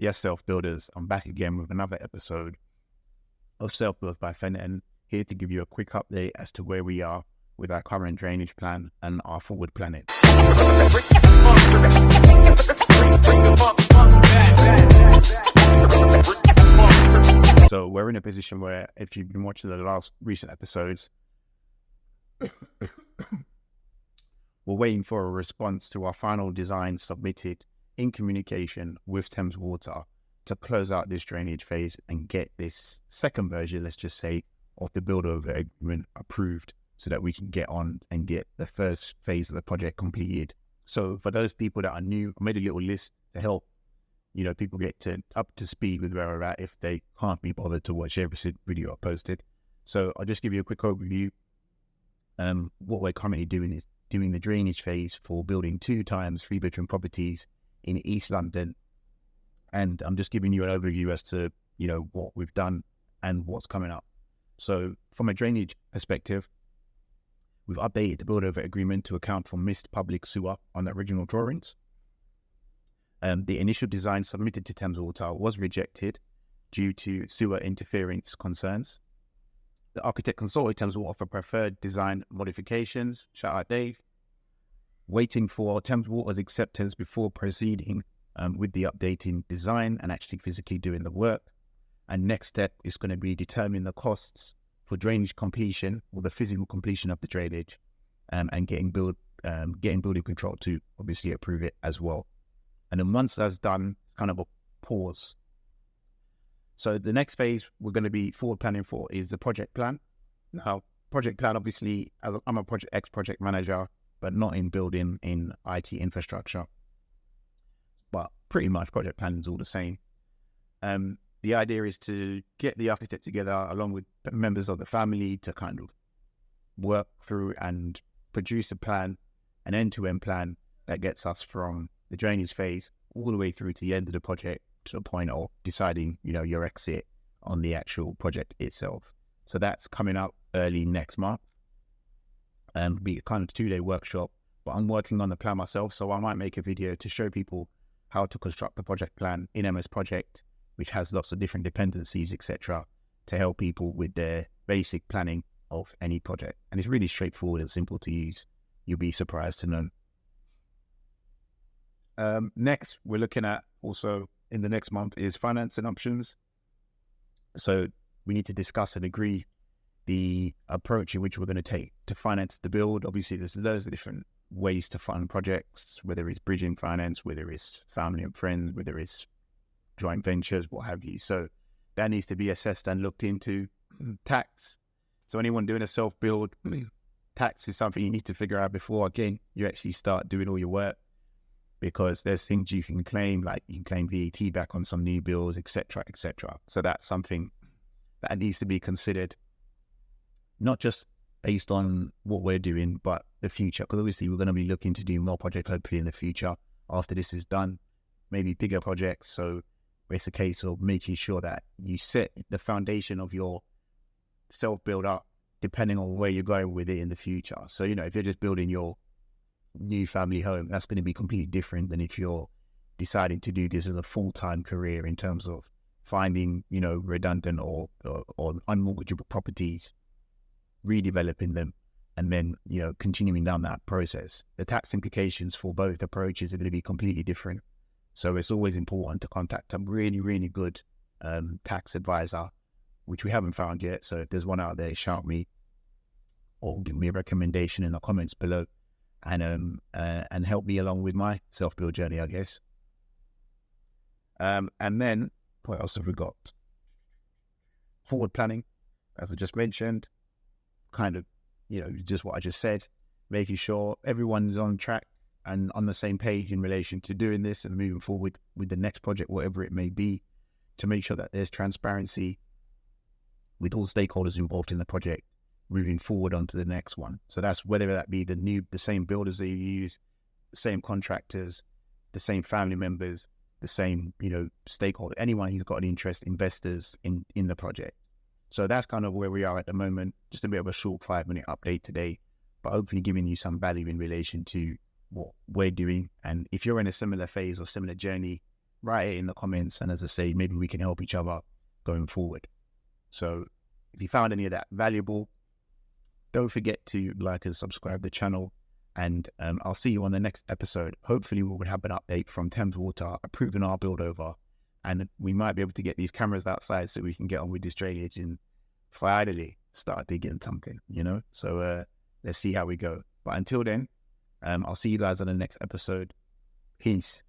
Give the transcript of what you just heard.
Yes, self-builders, I'm back again with another episode of Self-Built by Fenton, here to give you a quick update as to where we are with our current drainage plan and our forward planning. So we're in a position where, if you've been watching the last recent episodes, we're waiting for a response to our final design submitted in communication with Thames Water to close out this drainage phase and get this second version, let's just say, of the build over agreement approved so that we can get on and get the first phase of the project completed. So for those people that are new, I made a little list to help, people get up to speed with where we're at if they can't be bothered to watch every video I posted. So I'll just give you a quick overview. What we're currently doing is doing the drainage phase for building 2 times 3-bedroom properties in East London. And I'm just giving you an overview as to, what we've done and what's coming up. So from a drainage perspective, we've updated the build over agreement to account for missed public sewer on the original drawings. The initial design submitted to Thames Water was rejected due to sewer interference concerns. The architect consulted Thames Water for preferred design modifications. Shout out Dave. Waiting for Thames Water's acceptance before proceeding with the updating design and actually physically doing the work. And next step is going to be determining the costs for drainage completion, or the physical completion of the drainage, and getting building control to obviously approve it as well. And then once that's done, kind of a pause. So the next phase we're going to be forward planning for is the project plan. Now, project plan, obviously, I'm a ex-project manager, but not in building, in IT infrastructure. But pretty much project planning is all the same. The idea is to get the architect together along with members of the family to kind of work through and produce a plan, an end-to-end plan that gets us from the drainage phase all the way through to the end of the project, to the point of deciding, your exit on the actual project itself. So that's coming up early next month. Be a kind of 2-day workshop, but I'm working on the plan myself, so I might make a video to show people how to construct the project plan in MS Project, which has lots of different dependencies, etc., to help people with their basic planning of any project. And it's really straightforward and simple to use. You'll be surprised to know. Next, we're looking at also in the next month is financing options. So we need to discuss and agree the approach in which we're going to take to finance the build. Obviously, there's loads of different ways to fund projects, whether it's bridging finance, whether it's family and friends, whether it's joint ventures, what have you. So that needs to be assessed and looked into. Tax. So anyone doing a self-build, tax is something you need to figure out before, again, you actually start doing all your work, because there's things you can claim, like you can claim VAT back on some new bills, etc., etc. So that's something that needs to be considered, not just based on what we're doing, but the future, because obviously we're going to be looking to do more projects hopefully in the future after this is done, maybe bigger projects. So it's a case of making sure that you set the foundation of your self-build up depending on where you're going with it in the future. So, if you're just building your new family home, that's going to be completely different than if you're deciding to do this as a full-time career in terms of finding, redundant or unmortgageable properties, redeveloping them, and then, continuing down that process. The tax implications for both approaches are going to be completely different. So it's always important to contact a really, really good tax advisor, which we haven't found yet. So if there's one out there, shout me or give me a recommendation in the comments below, and help me along with my self-build journey, I guess. And then what else have we got? Forward planning, as I just mentioned, kind of, just what I just said, making sure everyone's on track and on the same page in relation to doing this and moving forward with the next project, whatever it may be, to make sure that there's transparency with all stakeholders involved in the project moving forward onto the next one. So that's whether that be the same builders that you use, the same contractors, the same family members, the same, stakeholder, anyone who's got an interest, investors in the project. So that's kind of where we are at the moment. Just a bit of a short 5-minute update today, but hopefully giving you some value in relation to what we're doing. And if you're in a similar phase or similar journey write it in the comments. And as I say, maybe we can help each other going forward. So if you found any of that valuable, don't forget to like and subscribe the channel. And I'll see you on the next episode. Hopefully we will have an update from Thames Water approving our build over. And we might be able to get these cameras outside so we can get on with this drainage and finally start digging something, So let's see how we go. But until then, I'll see you guys on the next episode. Peace.